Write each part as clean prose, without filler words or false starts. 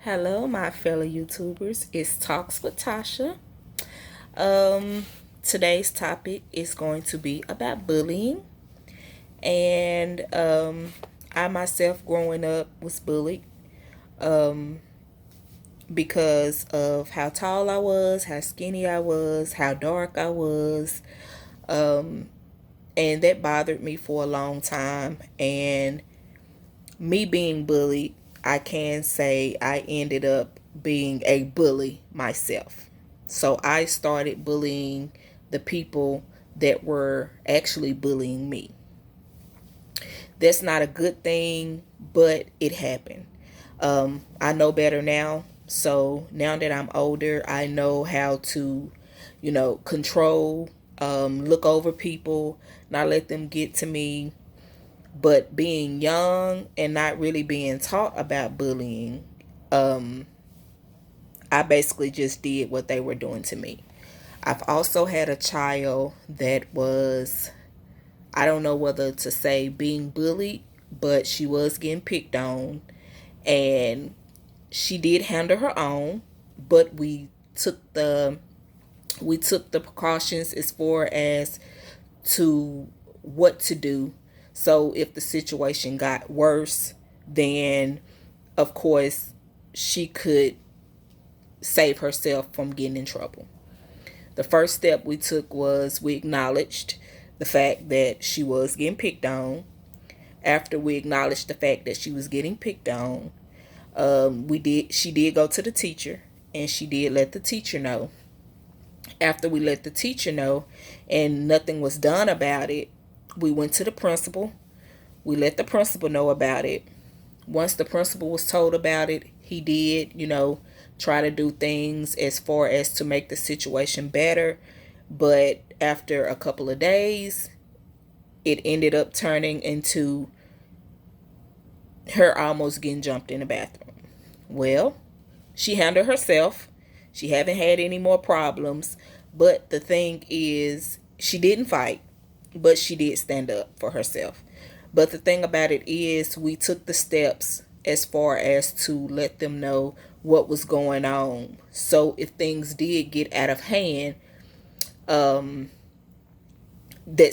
Hello, my fellow YouTubers. It's Talks with Tasha. Um, Today's topic is going to be about bullying, and I myself, growing up, was bullied because of how tall I was, how skinny I was, how dark I was, and that bothered me for a long time. And me being bullied, I can say I ended up being a bully myself. So I started bullying the people that were actually bullying me. That's not a good thing, but it happened. I know better now. So now that I'm older, I know how to, control, look over people, not let them get to me. But being young and not really being taught about bullying, I basically just did what they were doing to me. I've also had a child that was, I don't know whether to say being bullied, but she was getting picked on. And she did handle her own, but we took the precautions as far as to what to do. So if the situation got worse, then of course she could save herself from getting in trouble. The first step we took was we acknowledged the fact that she was getting picked on. After we acknowledged the fact that she was getting picked on, she did go to the teacher, and she did let the teacher know. After we let the teacher know and nothing was done about it, we went to the principal. We let the principal know about it. Once the principal was told about it, he did, try to do things as far as to make the situation better. But after a couple of days, it ended up turning into her almost getting jumped in the bathroom. Well, she handled herself. She haven't had any more problems. But the thing is, she didn't fight, but she did stand up for herself. But the thing about it is, we took the steps as far as to let them know what was going on. So if things did get out of hand, that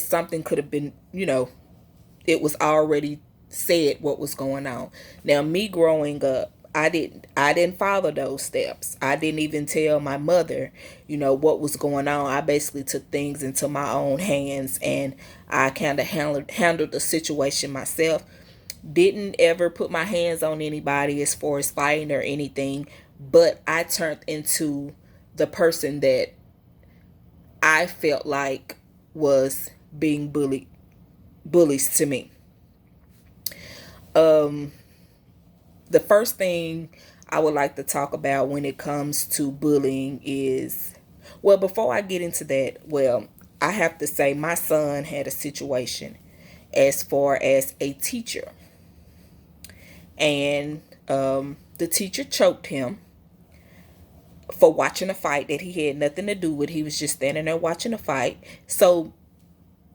something could have been, it was already said what was going on. Now, me growing up, I didn't follow those steps. I didn't even tell my mother, what was going on. I basically took things into my own hands, and I kind of handled the situation myself. Didn't ever put my hands on anybody as far as fighting or anything, but I turned into the person that I felt like was being bullies to me. The first thing I would like to talk about when it comes to bullying is, well, before I get into that, well, I have to say my son had a situation as far as a teacher. And the teacher choked him for watching a fight that he had nothing to do with. He was just standing there watching a fight. So,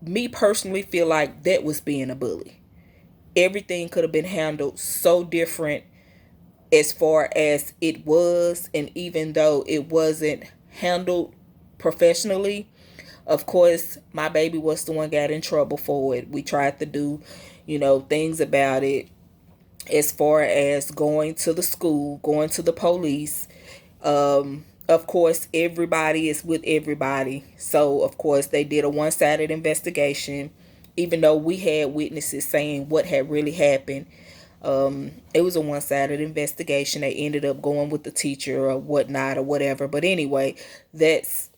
me personally feel like that was being a bully. Everything could have been handled so different as far as it was, and even though it wasn't handled professionally, of course my baby was the one got in trouble for it. We tried to do, things about it, as far as going to the school, going to the police. Of course, everybody is with everybody. So, of course, they did a one-sided investigation, even though we had witnesses saying what had really happened. It was a one-sided investigation. They ended up going with the teacher or whatnot or whatever. But anyway, that's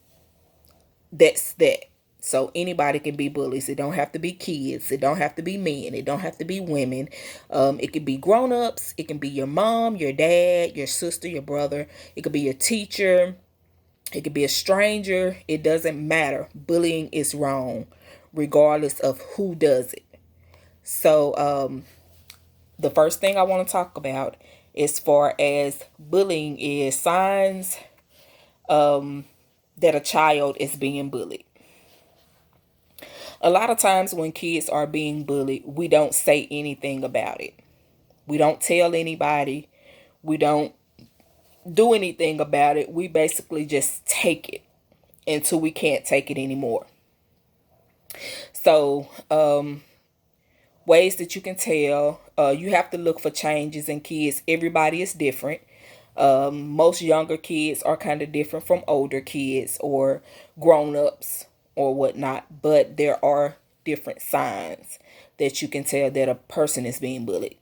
that. So anybody can be bullies. It don't have to be kids. It don't have to be men. It don't have to be women. It could be grown-ups. It can be your mom, your dad, your sister, your brother. It could be your teacher. It could be a stranger. It doesn't matter. Bullying is wrong, regardless of who does it. So the first thing I want to talk about as far as bullying is signs that a child is being bullied. A lot of times when kids are being bullied, we don't say anything about it. We don't tell anybody. We don't. do anything about it. We basically just take it until we can't take it anymore. So, ways that you can tell, you have to look for changes in kids. Everybody is different. Most younger kids are kind of different from older kids or grown-ups or whatnot, but there are different signs that you can tell that a person is being bullied.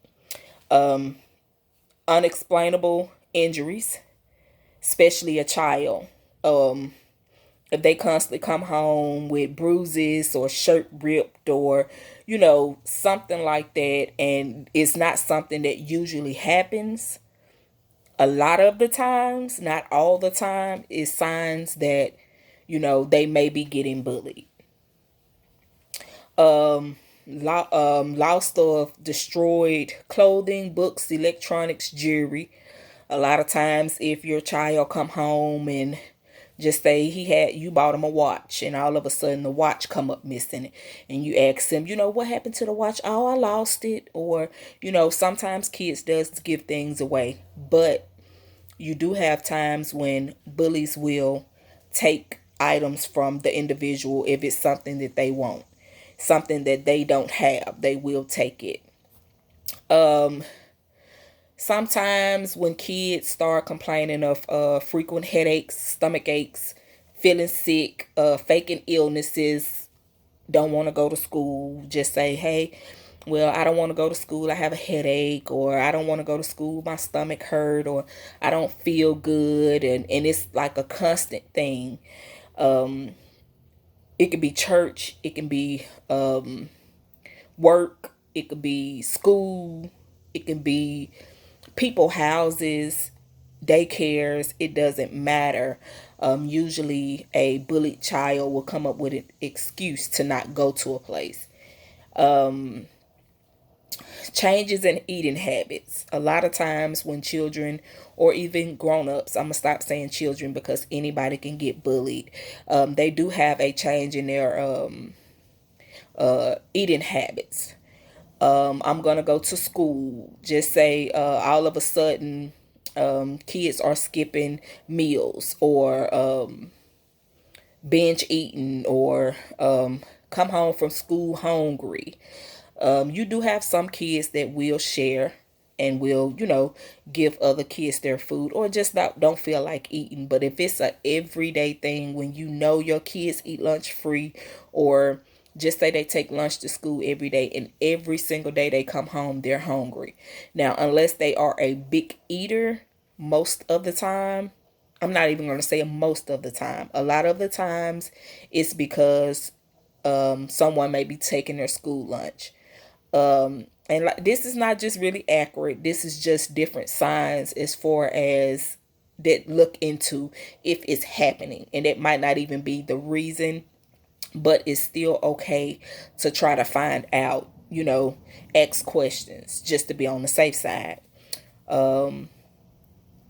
Unexplainable injuries, especially a child. If they constantly come home with bruises or shirt ripped or, something like that, and it's not something that usually happens a lot of the times, not all the time, is signs that, they may be getting bullied. Lost or destroyed clothing, books, electronics, jewelry. A lot of times, if your child come home and just say you bought him a watch, and all of a sudden the watch come up missing, and you ask him, what happened to the watch? Oh, I lost it. Or, sometimes kids does give things away, but you do have times when bullies will take items from the individual if it's something that they want, something that they don't have. They will take it. Sometimes when kids start complaining of frequent headaches, stomach aches, feeling sick, faking illnesses, don't want to go to school, just say, hey, well, I don't want to go to school, I have a headache, or I don't want to go to school, my stomach hurt, or I don't feel good, and it's like a constant thing. It could be church, it can be work, it could be school, it can be people houses, daycares. It doesn't matter. Usually a bullied child will come up with an excuse to not go to a place. Changes in eating habits. A lot of times when children or even grown-ups, I'm going to stop saying children because anybody can get bullied, they do have a change in their eating habits. I'm going to go to school. Just say all of a sudden kids are skipping meals or binge eating or come home from school hungry. You do have some kids that will share and will, give other kids their food or just don't feel like eating. But if it's a everyday thing when your kids eat lunch free, or just say they take lunch to school every day and every single day they come home, they're hungry. Now, unless they are a big eater, most of the time, I'm not even going to say most of the time, a lot of the times it's because someone may be taking their school lunch. And like, this is not just really accurate. This is just different signs as far as that look into if it's happening. And it might not even be the reason, but it's still okay to try to find out, ask questions just to be on the safe side.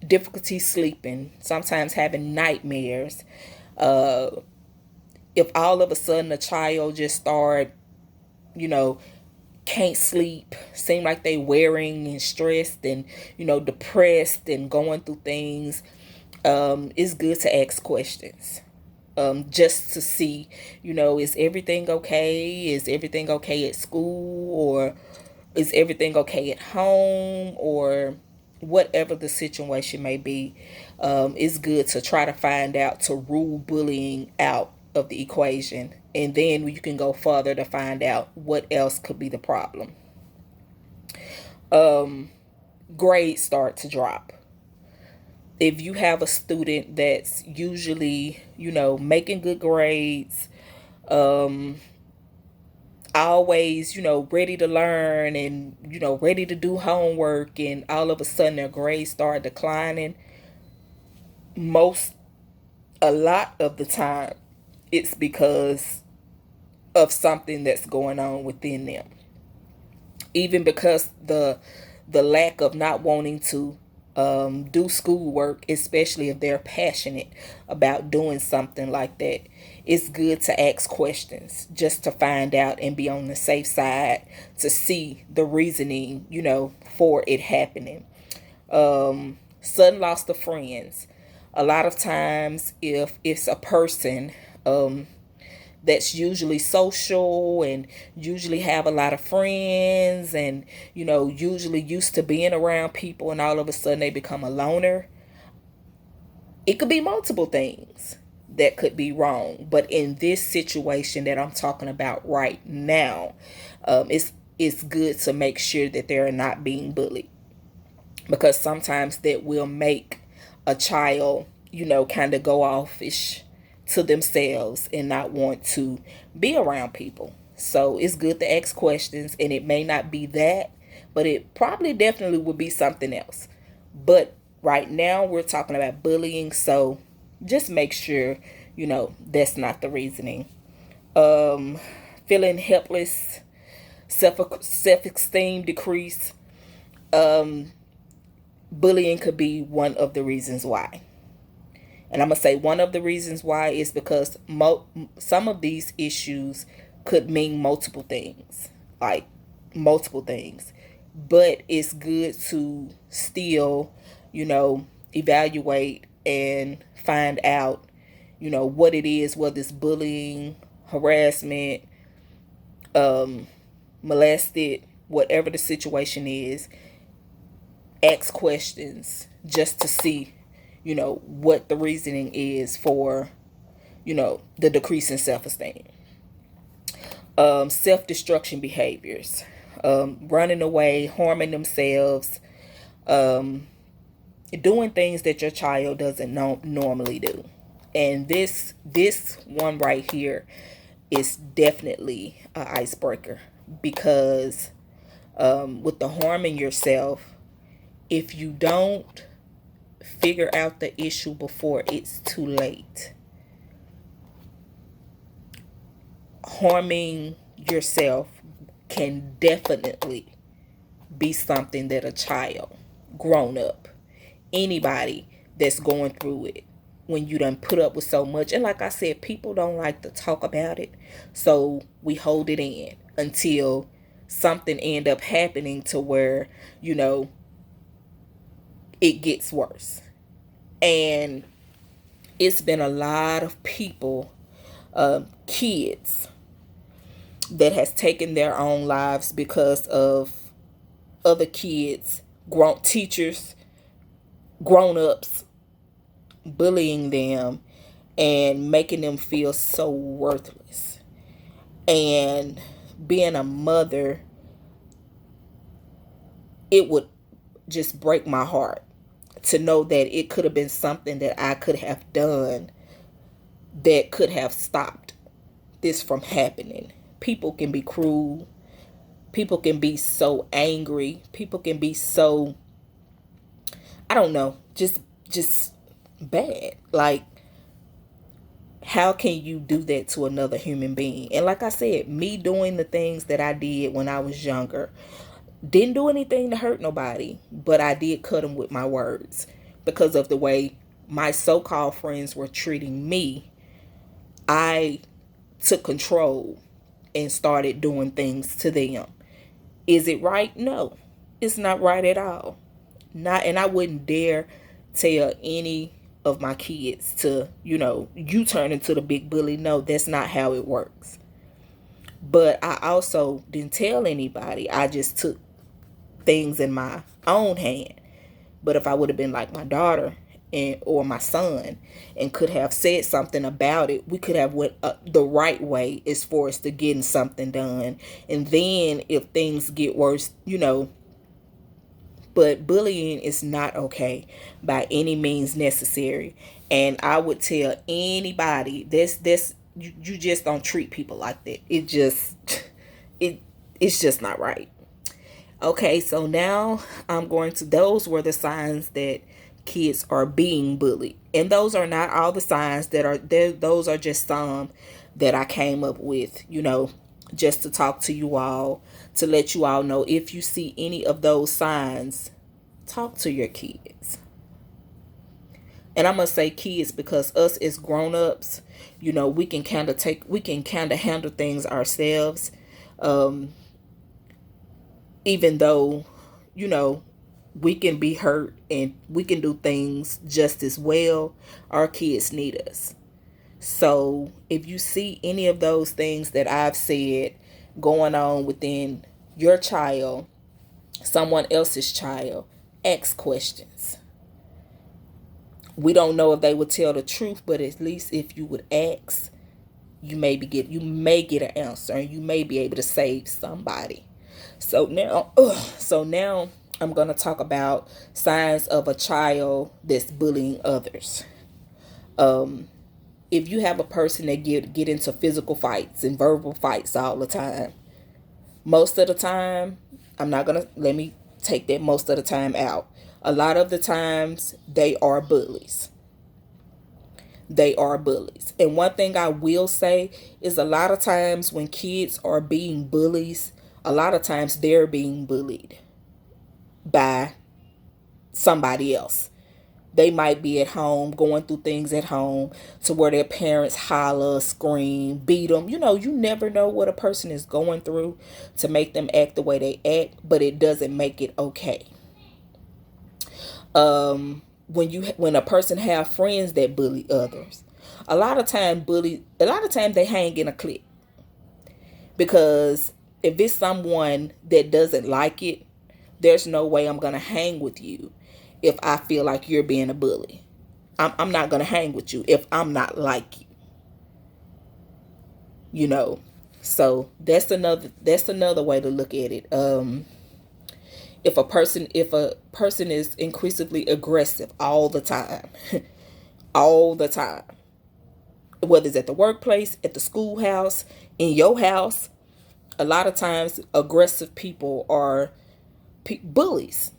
Difficulty sleeping, sometimes having nightmares. If all of a sudden a child just start, you know, can't sleep, seem like they wearing and stressed and, depressed and going through things, it's good to ask questions. Just to see, is everything okay? Is everything okay at school? Or is everything okay at home? Or whatever the situation may be, it's good to try to find out, to rule bullying out of the equation. And then you can go further to find out what else could be the problem. Grades start to drop. If you have a student that's usually, making good grades, always, ready to learn and, ready to do homework, and all of a sudden their grades start declining, most, a lot of the time, it's because of something that's going on within them. Even because the lack of not wanting to do schoolwork, especially if they're passionate about doing something like that, it's good to ask questions just to find out and be on the safe side to see the reasoning, for it happening. Sudden loss of friends. A lot of times, if it's a person that's usually social and usually have a lot of friends and, usually used to being around people, and all of a sudden they become a loner, it could be multiple things that could be wrong. But in this situation that I'm talking about right now, it's good to make sure that they're not being bullied, because sometimes that will make a child, kind of go offish to themselves and not want to be around people. So it's good to ask questions, and it may not be that, but it probably definitely would be something else. But right now we're talking about bullying, so just make sure that's not the reasoning. Feeling helpless, self esteem decrease. Bullying could be one of the reasons why. And I'm going to say one of the reasons why is because some of these issues could mean multiple things, like multiple things. But it's good to still, evaluate and find out, what it is, whether it's bullying, harassment, molested, whatever the situation is. Ask questions just to see, what the reasoning is for, the decrease in self-esteem. Self-destruction behaviors, running away, harming themselves, doing things that your child doesn't normally do. And this one right here is definitely an icebreaker, because with the harming yourself, if you don't figure out the issue before it's too late, harming yourself can definitely be something that a child, grown up, anybody that's going through it, when you done put up with so much. And like I said, people don't like to talk about it, so we hold it in until something end up happening to where, it gets worse. And it's been a lot of people, kids, that has taken their own lives because of other kids, grown teachers, grown-ups bullying them and making them feel so worthless. And being a mother, it would just break my heart to know that it could have been something that I could have done that could have stopped this from happening. People can be cruel. People can be so angry. People can be so, I don't know, just bad. Like, how can you do that to another human being? And like I said, me doing the things that I did when I was younger, didn't do anything to hurt nobody, but I did cut them with my words because of the way my so-called friends were treating me. I took control and started doing things to them. Is it right? No, it's not right at all. Not, and I wouldn't dare tell any of my kids to, you turn into the big bully. No, that's not how it works. But I also didn't tell anybody. I just took things in my own hand. But if I would have been like my daughter or my son and could have said something about it, we could have went the right way as far as to getting something done. And then if things get worse, but bullying is not okay by any means necessary. And I would tell anybody this you just don't treat people like that. It's just not right. Okay, so now I'm going to, those were the signs that kids are being bullied. And those are not all the signs that are there. Those are just some that I came up with, just to talk to you all, to let you all know if you see any of those signs, talk to your kids. And I'm going to say kids because us as grown-ups, we can kind of handle things ourselves. Even though, you know, We can be hurt and we can do things just as well. Our kids need us. So if you see any of those things that I've said going on within your child, someone else's child, ask questions. We don't know if they would tell the truth, but at least if you would ask, you may get an answer, and you may be able to save somebody. So now I'm going to talk about signs of a child that's bullying others. If you have a person that get into physical fights and verbal fights all the time, most of the time, I'm not going to let me take that most of the time out. A lot of the times they are bullies. They are bullies. And one thing I will say is a lot of times when kids are being bullies, a lot of times they're being bullied by somebody else. They might be at home going through things at home to where their parents holler, scream, beat them. You never know what a person is going through to make them act the way they act, but it doesn't make it okay. When a person have friends that bully others, a lot of times they hang in a clique, because if it's someone that doesn't like it, there's no way I'm gonna hang with you if I feel like you're being a bully. I'm not gonna hang with you if I'm not like you. You know, so that's another way to look at it. If a person is increasingly aggressive all the time, all the time, whether it's at the workplace, at the schoolhouse, in your house, a lot of times aggressive people are bullies.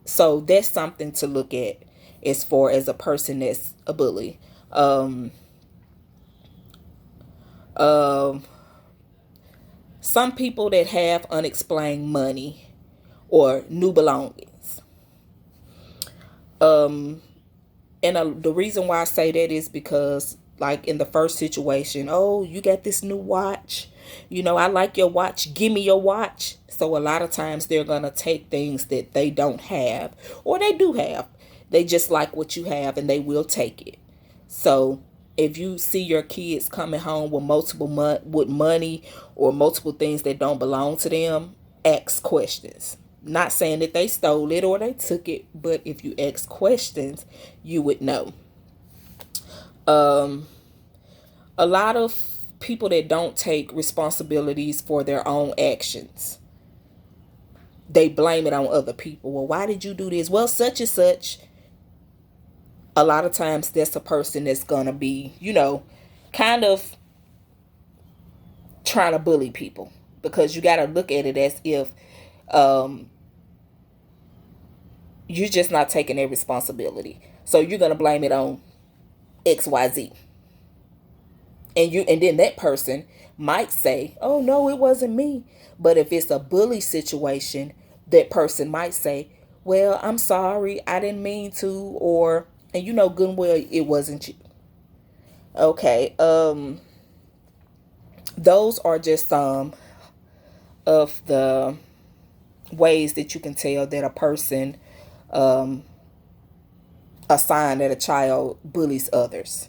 So that's something to look at as far as a person that's a bully. Um, um, some people that have unexplained money or new belongings. Um, and the reason why I say that is because, like in the first situation, oh, you got this new watch. I like your watch. Give me your watch. So a lot of times they're going to take things that they don't have, or they do have. They just like what you have and they will take it. So if you see your kids coming home with with money or multiple things that don't belong to them, ask questions. Not saying that they stole it or they took it, but if you ask questions, you would know. Um, a lot of people that don't take responsibilities for their own actions, they blame it on other people. Well, why did you do this? Well, such and such. A lot of times that's a person that's gonna be, kind of trying to bully people, because you got to look at it as if um, you're just not taking their responsibility. So you're gonna blame it on XYZ. And then that person might say, "Oh no, it wasn't me." But if it's a bully situation, that person might say, "Well, I'm sorry, I didn't mean to," or, and you know good and well it wasn't you. Okay. Those are just some of the ways that you can tell that a person, um, a sign that a child bullies others.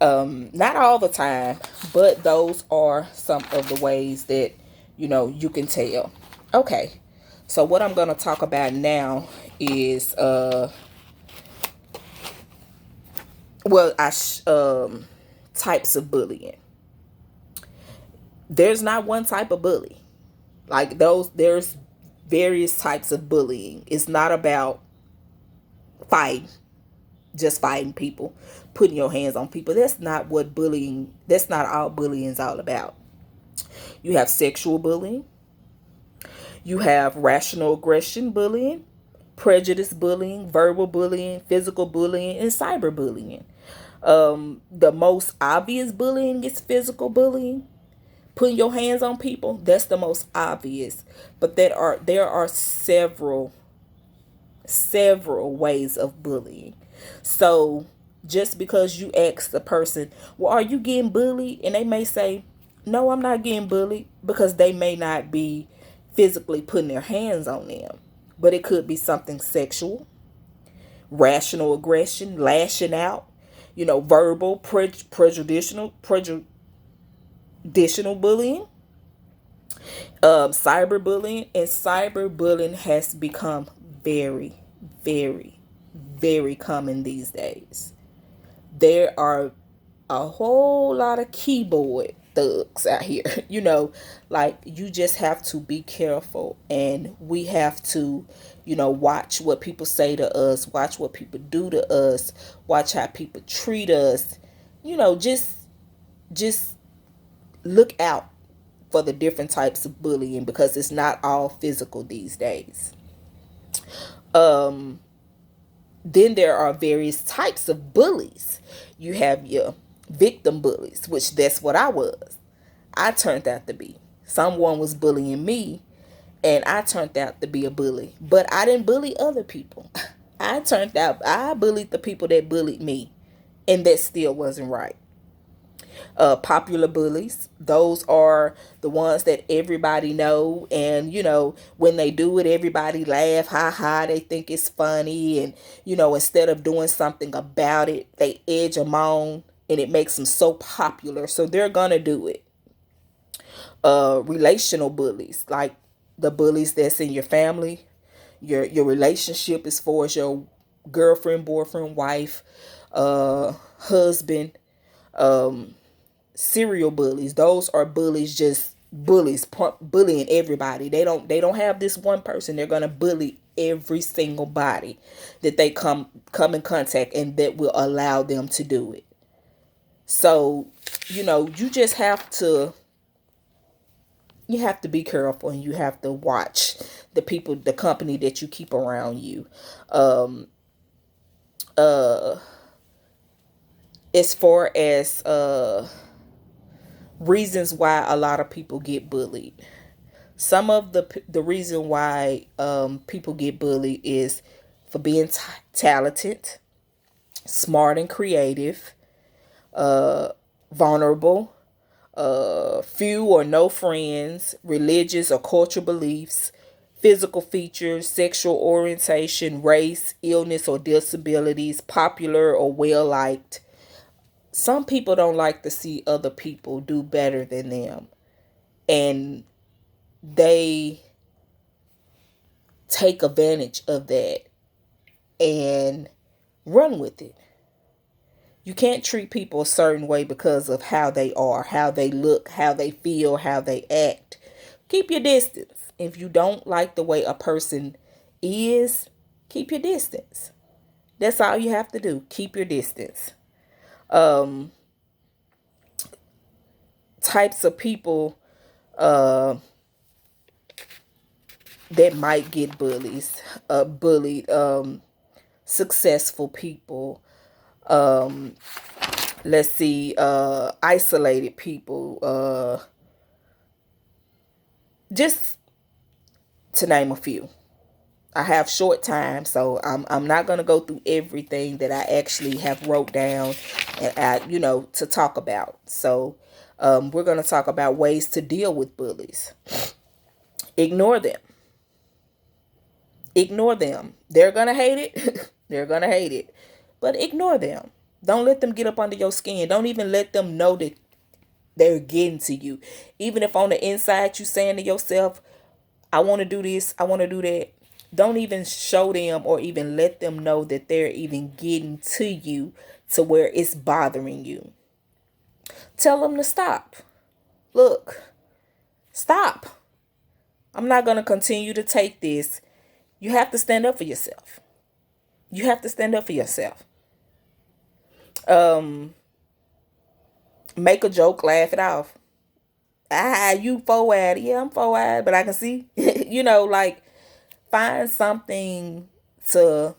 Not all the time, but those are some of the ways that you can tell. Okay, so what I'm going to talk about now is well, types of bullying. There's not one type of bully. Like those, there's various types of bullying. It's not about fighting, just fighting people, putting your hands on people. That's not all bullying is all about. You have sexual bullying, you have rational aggression bullying, prejudice bullying, verbal bullying, physical bullying, and cyberbullying. The most obvious bullying is physical bullying. Putting your hands on people, that's the most obvious. But there are several ways of bullying. So just because you ask the person, well, are you getting bullied? And they may say, no, I'm not getting bullied, because they may not be physically putting their hands on them, but it could be something sexual, rational aggression, lashing out, verbal, prejudicial bullying, cyberbullying. And cyberbullying has become very, very, very common these days. There are a whole lot of keyboard thugs out here. Like, you just have to be careful, and we have to, watch what people say to us, watch what people do to us, watch how people treat us. Just look out for the different types of bullying, because it's not all physical these days. Then there are various types of bullies. You have your victim bullies, which that's what I was. I turned out to be. Someone was bullying me, and I turned out to be a bully. But I didn't bully other people. I bullied the people that bullied me, and that still wasn't right. Popular bullies, those are the ones that everybody know, and when they do it, everybody laugh, ha ha, they think it's funny, and instead of doing something about it, they edge them on, and it makes them so popular, so they're gonna do it. Relational bullies, like the bullies that's in your family, your relationship, as far as your girlfriend, boyfriend, wife, husband. Serial bullies, those are bullies, just bullies, bullying everybody. They don't have this one person. They're gonna bully every single body that they come in contact, and that will allow them to do it. So you just have to be careful, and you have to watch the company that you keep around you. um as far as reasons why a lot of people get bullied. Some of the reason why people get bullied is for being talented, smart and creative, vulnerable, few or no friends, religious or cultural beliefs, physical features, sexual orientation, race, illness or disabilities, popular or well liked. Some people don't like to see other people do better than them, and they take advantage of that and run with it. You can't treat people a certain way because of how they are, how they look, how they feel, how they act. Keep your distance. If you don't like the way a person is, keep your distance. That's all you have to do. Keep your distance. Types of people that might get bullied. Successful people. Let's see. Isolated people. Just to name a few. I have short time, so I'm not gonna go through everything that I actually have wrote down, and to talk about. So we're gonna talk about ways to deal with bullies. Ignore them. Ignore them. They're gonna hate it. They're gonna hate it, but ignore them. Don't let them get up under your skin. Don't even let them know that they're getting to you. Even if on the inside you saying to yourself, I want to do this, I want to do that. Don't even show them or even let them know that they're even getting to you to where it's bothering you. Tell them to stop. Look, stop. I'm not going to continue to take this. You have to stand up for yourself. You have to stand up for yourself. Make a joke, laugh it off. You forward. Yeah, I'm forward, but I can see, like, find something to,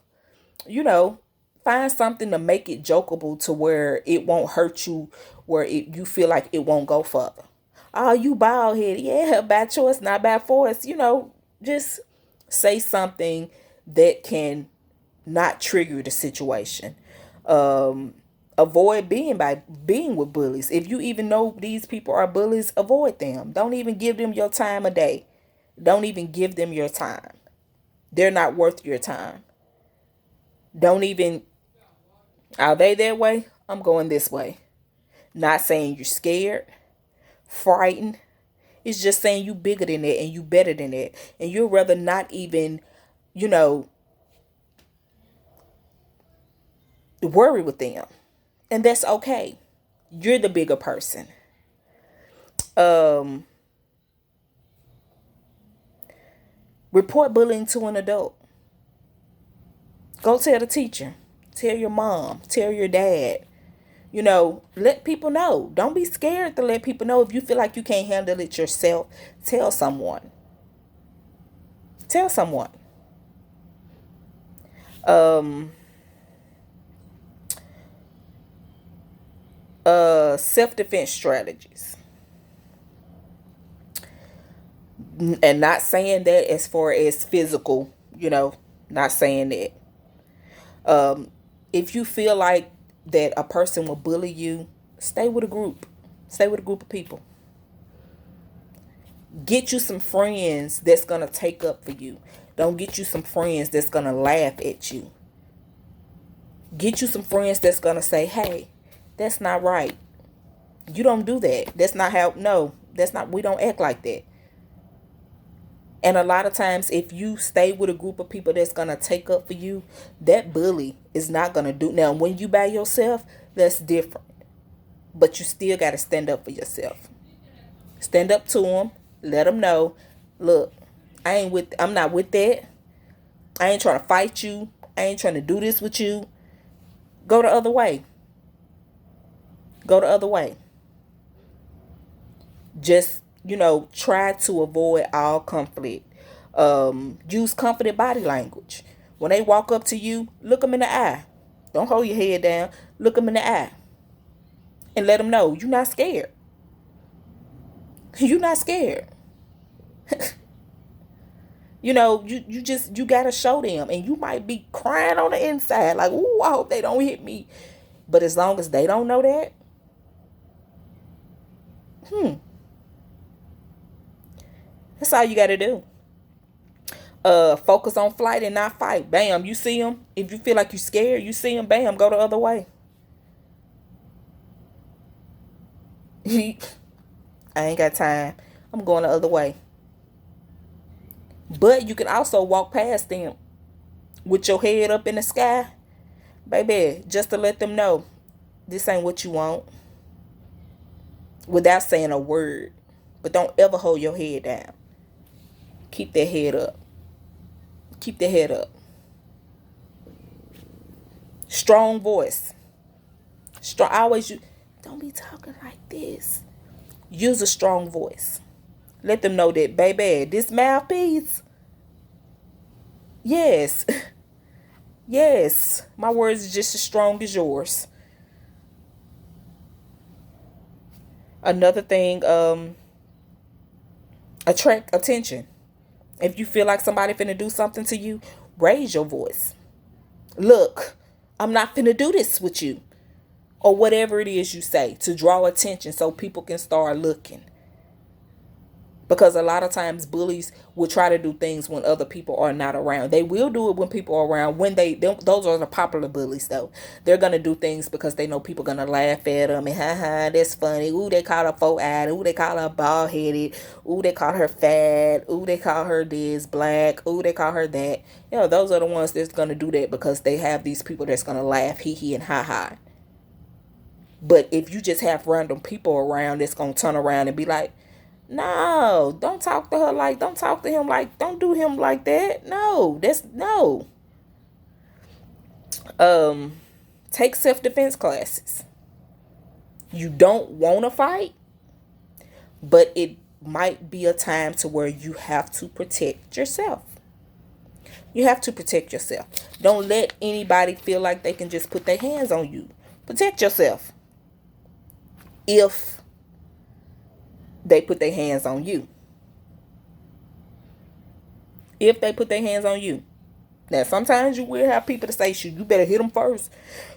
you know, find something to make it jokeable to where it won't hurt you, where you feel like it won't go further. Oh, you bald headed. Yeah, bad choice, not bad force. Just say something that can not trigger the situation. Avoid being with bullies. If you even know these people are bullies, avoid them. Don't even give them your time of day. Don't even give them your time. They're not worth your time. Don't even, are they that way? I'm going this way. Not saying you're scared, frightened. It's just saying you bigger than that and you better than that. And you'd rather not even, you know, worry with them. And that's okay. You're the bigger person. Um, Report bullying to an adult. Go tell the teacher. Tell your mom. Tell your dad. Let people know. Don't be scared to let people know. If you feel like you can't handle it yourself, tell someone. Tell someone. Self-defense strategies. And not saying that as far as physical, not saying that. If you feel like that a person will bully you, stay with a group. Stay with a group of people. Get you some friends that's going to take up for you. Don't get you some friends that's going to laugh at you. Get you some friends that's going to say, hey, that's not right. You don't do that. That's not how, no, that's not, we don't act like that. And a lot of times, if you stay with a group of people that's going to take up for you, that bully is not going to do. Now, when you by yourself, that's different. But you still got to stand up for yourself. Stand up to them. Let them know, look, I'm not with that. I ain't trying to fight you. I ain't trying to do this with you. Go the other way. Go the other way. Just, try to avoid all conflict. Use confident body language. When they walk up to you, look them in the eye. Don't hold your head down. Look them in the eye. And let them know you're not scared. You're not scared. You gotta show them. And you might be crying on the inside. Like, ooh, I hope they don't hit me. But as long as they don't know that, that's all you gotta do. Focus on flight and not fight. Bam, you see them. If you feel like you're scared, you see them. Bam, go the other way. I ain't got time. I'm going the other way. But you can also walk past them with your head up in the sky, baby, just to let them know this ain't what you want, without saying a word. But don't ever hold your head down. Keep that head up. Keep the head up. Strong voice. Strong. Don't be talking like this. Use a strong voice. Let them know that, baby, this mouthpiece. Yes. Yes. My words are just as strong as yours. Another thing, attract attention. If you feel like somebody finna do something to you, raise your voice. Look, I'm not finna do this with you. Or whatever it is you say to draw attention so people can start looking. Because a lot of times bullies will try to do things when other people are not around. They will do it when people are around. Those are the popular bullies though. They're gonna do things because they know people gonna laugh at them and that's funny. Ooh, they call her 4-eyed. Ooh, they call her bald headed. Ooh, they call her fat. Ooh, they call her this black. Ooh, they call her that. Those are the ones that's gonna do that because they have these people that's gonna laugh, hee hee and ha ha. But if you just have random people around that's gonna turn around and be like, no, don't talk to her like, don't talk to him like, don't do him like that. No, no. Take self-defense classes. You don't want to fight, but it might be a time to where you have to protect yourself. You have to protect yourself. Don't let anybody feel like they can just put their hands on you. Protect yourself. If they put their hands on you. If they put their hands on you. Now, sometimes you will have people to say, shoot, you better hit them first.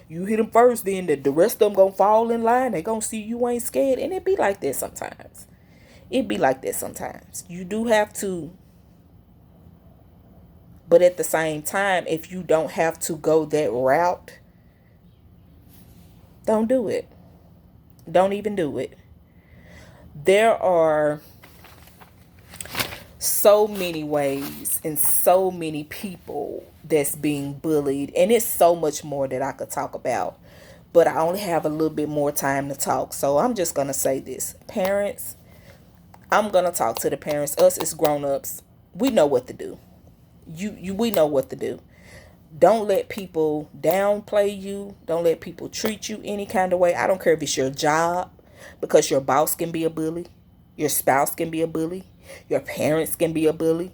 You hit them first, then the rest of them going to fall in line. They going to see you ain't scared. And it be like that sometimes. It be like that sometimes. You do have to But at the same time, if you don't have to go that route, don't do it. Don't even do it. There are so many ways and so many people that's being bullied, and it's so much more that I could talk about, but I only have a little bit more time to talk, so I'm just gonna say this. Parents, I'm gonna talk to the parents. Us as grown-ups, we know what to do. We know what to do. Don't let people downplay you. Don't let people treat you any kind of way. I don't care if it's your job, because your boss can be a bully. Your spouse can be a bully. Your parents can be a bully.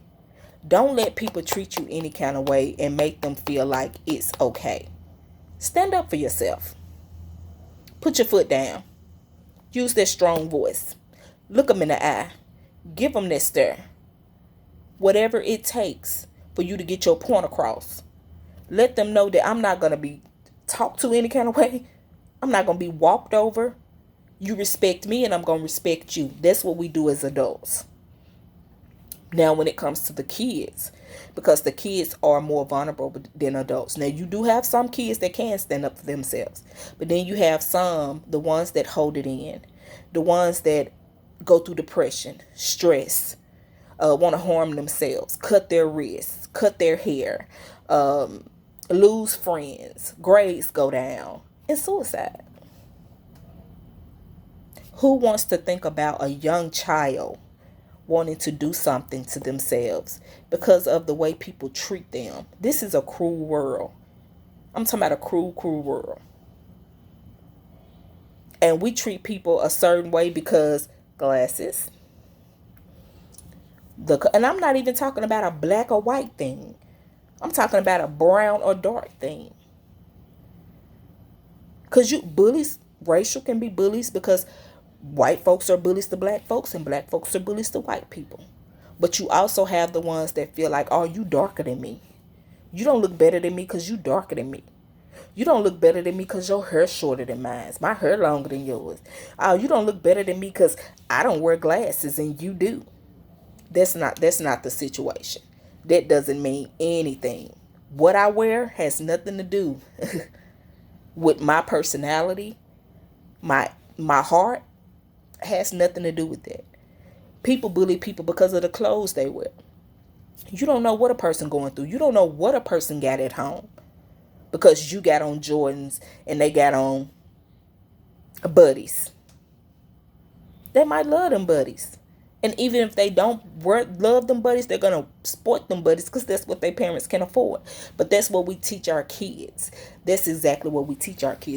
Don't let people treat you any kind of way and make them feel like it's okay. Stand up for yourself. Put your foot down. Use that strong voice. Look them in the eye. Give them that stare. Whatever it takes for you to get your point across. Let them know that I'm not going to be talked to any kind of way. I'm not going to be walked over. You respect me and I'm going to respect you. That's what we do as adults. Now, when it comes to the kids, because the kids are more vulnerable than adults. Now, you do have some kids that can stand up for themselves. But then you have some, the ones that hold it in. The ones that go through depression, stress, want to harm themselves, cut their wrists, cut their hair, lose friends, grades go down, and suicide. Who wants to think about a young child wanting to do something to themselves because of the way people treat them? This is a cruel world. I'm talking about a cruel, cruel world. And we treat people a certain way because glasses. And I'm not even talking about a black or white thing. I'm talking about a brown or dark thing. Because bullies, racial can be bullies because white folks are bullies to black folks and black folks are bullies to white people. But you also have the ones that feel like, oh, you darker than me. You don't look better than me because you darker than me. You don't look better than me because your hair's shorter than mine. My hair longer than yours. Oh, you don't look better than me because I don't wear glasses and you do. That's not the situation. That doesn't mean anything. What I wear has nothing to do with my personality. My heart has nothing to do with that. People bully people because of the clothes they wear. You don't know what a person going through. You don't know what a person got at home. Because you got on Jordans and they got on buddies. They might love them buddies. And even if they don't love them buddies, they're going to sport them buddies because that's what their parents can afford. But that's what we teach our kids. That's exactly what we teach our kids.